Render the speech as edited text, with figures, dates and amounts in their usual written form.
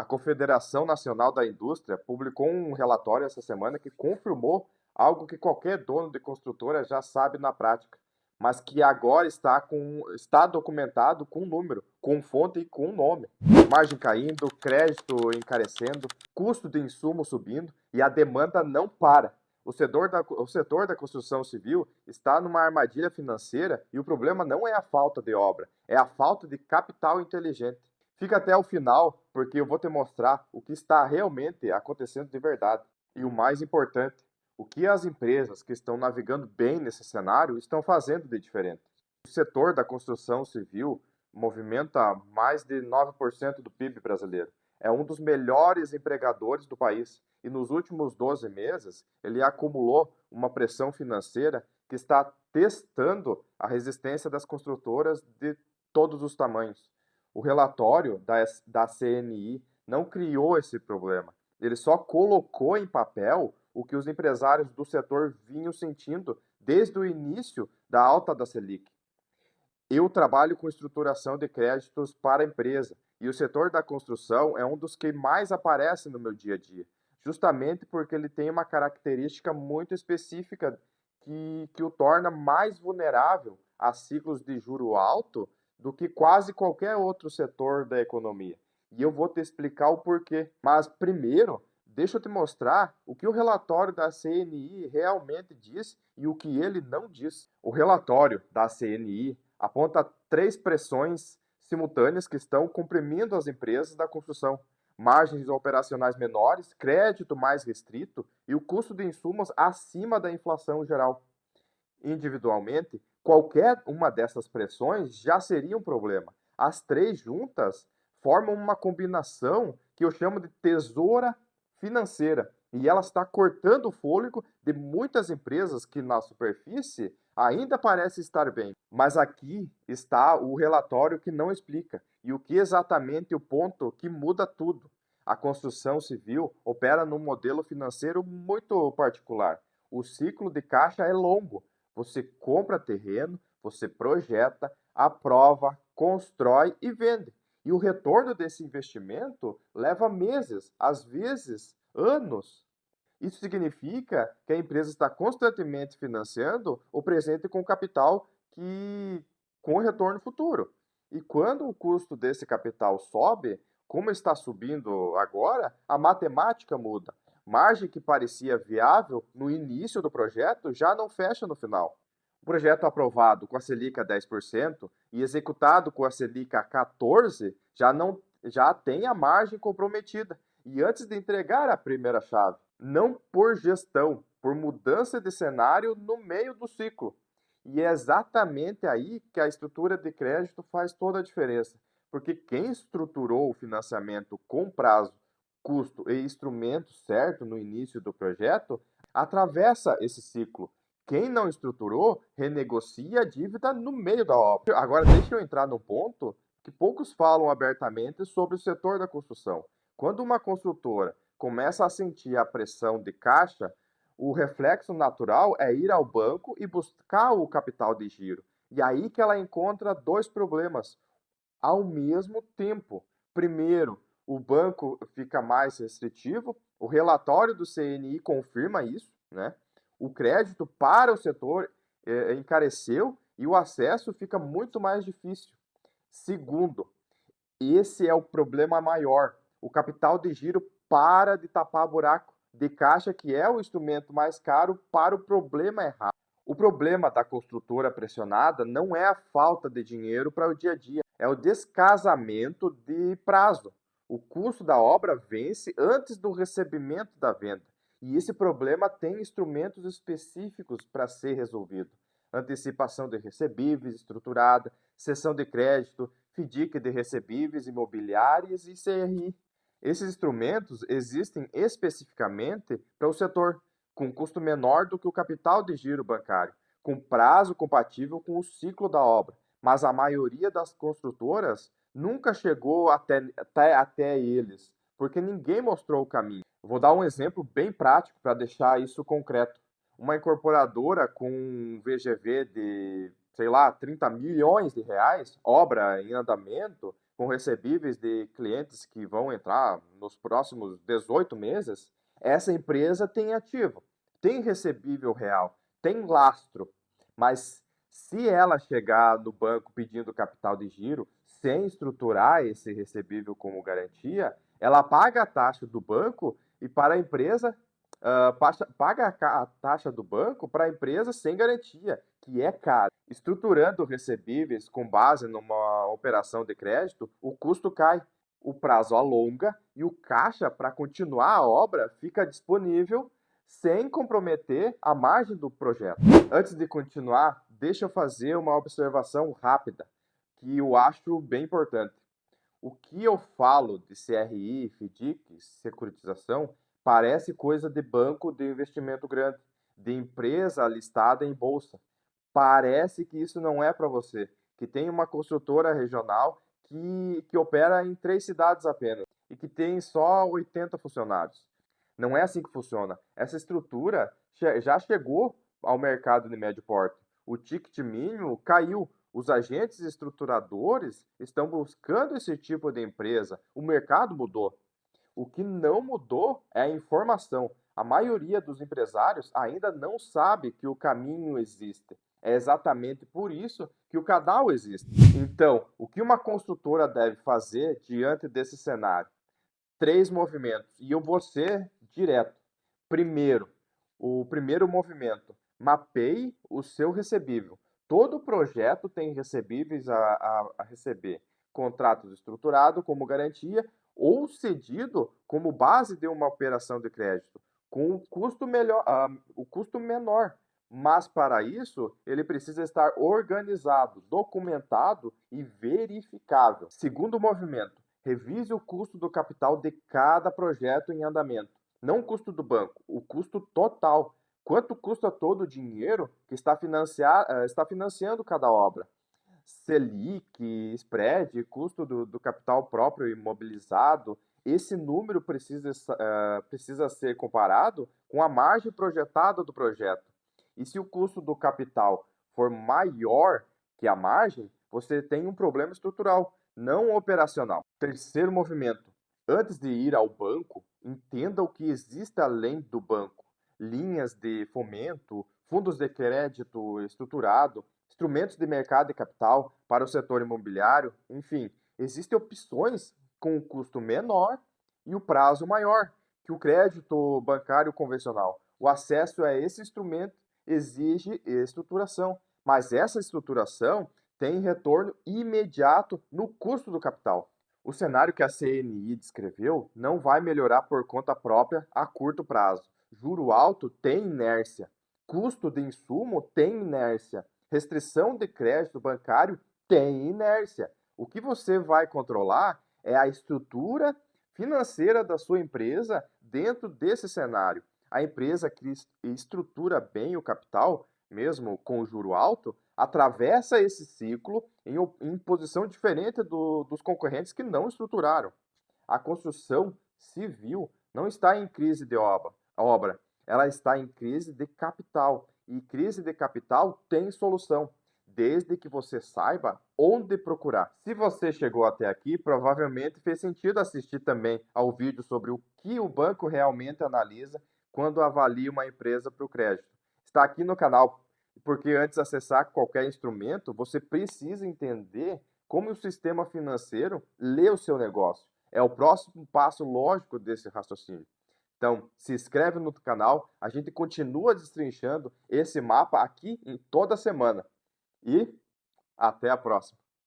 A Confederação Nacional da Indústria publicou um relatório essa semana que confirmou algo que qualquer dono de construtora já sabe na prática, mas que agora está documentado com número, com fonte e com nome. Margem caindo, crédito encarecendo, custo de insumo subindo e a demanda não para. O setor da construção civil está numa armadilha financeira e o problema não é a falta de obra, é a falta de capital inteligente. Fica até o final, porque eu vou te mostrar o que está realmente acontecendo de verdade. E o mais importante, o que as empresas que estão navegando bem nesse cenário estão fazendo de diferente. O setor da construção civil movimenta mais de 9% do PIB brasileiro. É um dos melhores empregadores do país e nos últimos 12 meses ele acumulou uma pressão financeira que está testando a resistência das construtoras de todos os tamanhos. O relatório da CNI não criou esse problema, ele só colocou em papel o que os empresários do setor vinham sentindo desde o início da alta da Selic. Eu trabalho com estruturação de créditos para a empresa e o setor da construção é um dos que mais aparece no meu dia a dia, justamente porque ele tem uma característica muito específica que o torna mais vulnerável a ciclos de juro alto do que quase qualquer outro setor da economia. E eu vou te explicar o porquê. Mas primeiro, deixa eu te mostrar o que o relatório da CNI realmente diz e o que ele não diz. O relatório da CNI aponta três pressões simultâneas que estão comprimindo as empresas da construção: margens operacionais menores, crédito mais restrito e o custo de insumos acima da inflação geral. Individualmente, qualquer uma dessas pressões já seria um problema. As três juntas formam uma combinação que eu chamo de tesoura financeira. E ela está cortando o fôlego de muitas empresas que, na superfície, ainda parece estar bem. Mas aqui está o relatório que não explica. E o que exatamente o ponto que muda tudo. A construção civil opera num modelo financeiro muito particular. O ciclo de caixa é longo. Você compra terreno, você projeta, aprova, constrói e vende. E o retorno desse investimento leva meses, às vezes anos. Isso significa que a empresa está constantemente financiando o presente com capital com retorno futuro. E quando o custo desse capital sobe, como está subindo agora, a matemática muda. Margem que parecia viável no início do projeto já não fecha no final. O projeto aprovado com a Selic a 10% e executado com a Selic a 14% já tem a margem comprometida. E antes de entregar a primeira chave, não por gestão, por mudança de cenário no meio do ciclo. E é exatamente aí que a estrutura de crédito faz toda a diferença, porque quem estruturou o financiamento com prazo, custo e instrumento certo no início do projeto, atravessa esse ciclo. Quem não estruturou, renegocia a dívida no meio da obra. Agora, deixa eu entrar num ponto que poucos falam abertamente sobre o setor da construção. Quando uma construtora começa a sentir a pressão de caixa, o reflexo natural é ir ao banco e buscar o capital de giro. E aí que ela encontra dois problemas ao mesmo tempo. Primeiro, o banco fica mais restritivo, o relatório do CNI confirma isso, né? O crédito para o setor encareceu e o acesso fica muito mais difícil. Segundo, esse é o problema maior. O capital de giro para de tapar buraco de caixa, que é o instrumento mais caro para o problema errado. O problema da construtora pressionada não é a falta de dinheiro para o dia a dia, é o descasamento de prazo. O custo da obra vence antes do recebimento da venda. E esse problema tem instrumentos específicos para ser resolvido. Antecipação de recebíveis estruturada, cessão de crédito, FDIC de recebíveis imobiliários e CRI. Esses instrumentos existem especificamente para o setor, com custo menor do que o capital de giro bancário, com prazo compatível com o ciclo da obra. Mas a maioria das construtoras nunca chegou até eles, porque ninguém mostrou o caminho. Vou dar um exemplo bem prático para deixar isso concreto. Uma incorporadora com um VGV de, sei lá, 30 milhões de reais, obra em andamento, com recebíveis de clientes que vão entrar nos próximos 18 meses, essa empresa tem ativo, tem recebível real, tem lastro. Mas se ela chegar no banco pedindo capital de giro, sem estruturar esse recebível como garantia, ela paga a taxa do banco e para a empresa, paga a taxa do banco para a empresa sem garantia, que é caro. Estruturando recebíveis com base numa operação de crédito, o custo cai, o prazo alonga e o caixa para continuar a obra fica disponível sem comprometer a margem do projeto. Antes de continuar, deixa eu fazer uma observação rápida, que eu acho bem importante. O que eu falo de CRI, FDIC, securitização, parece coisa de banco de investimento grande, de empresa listada em bolsa. Parece que isso não é para você, que tem uma construtora regional que opera em 3 cidades apenas e que tem só 80 funcionários. Não é assim que funciona. Essa estrutura já chegou ao mercado de médio porte. O ticket mínimo caiu. Os agentes estruturadores estão buscando esse tipo de empresa. O mercado mudou. O que não mudou é a informação. A maioria dos empresários ainda não sabe que o caminho existe. É exatamente por isso que o canal existe. Então, o que uma construtora deve fazer diante desse cenário? 3 movimentos, e eu vou ser direto. Primeiro, o primeiro movimento, mapeie o seu recebível. Todo projeto tem recebíveis a receber. Contrato estruturado como garantia ou cedido como base de uma operação de crédito, com o custo menor. Mas para isso, ele precisa estar organizado, documentado e verificável. Segundo movimento, revise o custo do capital de cada projeto em andamento. Não o custo do banco, o custo total. Quanto custa todo o dinheiro que está financiando cada obra? Selic, spread, custo do capital próprio imobilizado. Esse número precisa ser comparado com a margem projetada do projeto. E se o custo do capital for maior que a margem, você tem um problema estrutural, não operacional. Terceiro movimento. Antes de ir ao banco, entenda o que existe além do banco. Linhas de fomento, fundos de crédito estruturado, instrumentos de mercado de capital para o setor imobiliário, enfim, existem opções com um custo menor e o prazo maior que o crédito bancário convencional. O acesso a esse instrumento exige estruturação, mas essa estruturação tem retorno imediato no custo do capital. O cenário que a CNI descreveu não vai melhorar por conta própria a curto prazo. Juro alto tem inércia, custo de insumo tem inércia, restrição de crédito bancário tem inércia. O que você vai controlar é a estrutura financeira da sua empresa dentro desse cenário. A empresa que estrutura bem o capital, mesmo com o juro alto, atravessa esse ciclo em posição diferente dos concorrentes que não estruturaram. A construção civil não está em crise de obra, ela está em crise de capital. E crise de capital tem solução, desde que você saiba onde procurar. Se você chegou até aqui, provavelmente fez sentido assistir também ao vídeo sobre o que o banco realmente analisa quando avalia uma empresa para o crédito. Está aqui no canal, porque antes de acessar qualquer instrumento, você precisa entender como o sistema financeiro lê o seu negócio. É o próximo passo lógico desse raciocínio. Então, se inscreve no canal, a gente continua destrinchando esse mapa aqui em toda semana. E até a próxima.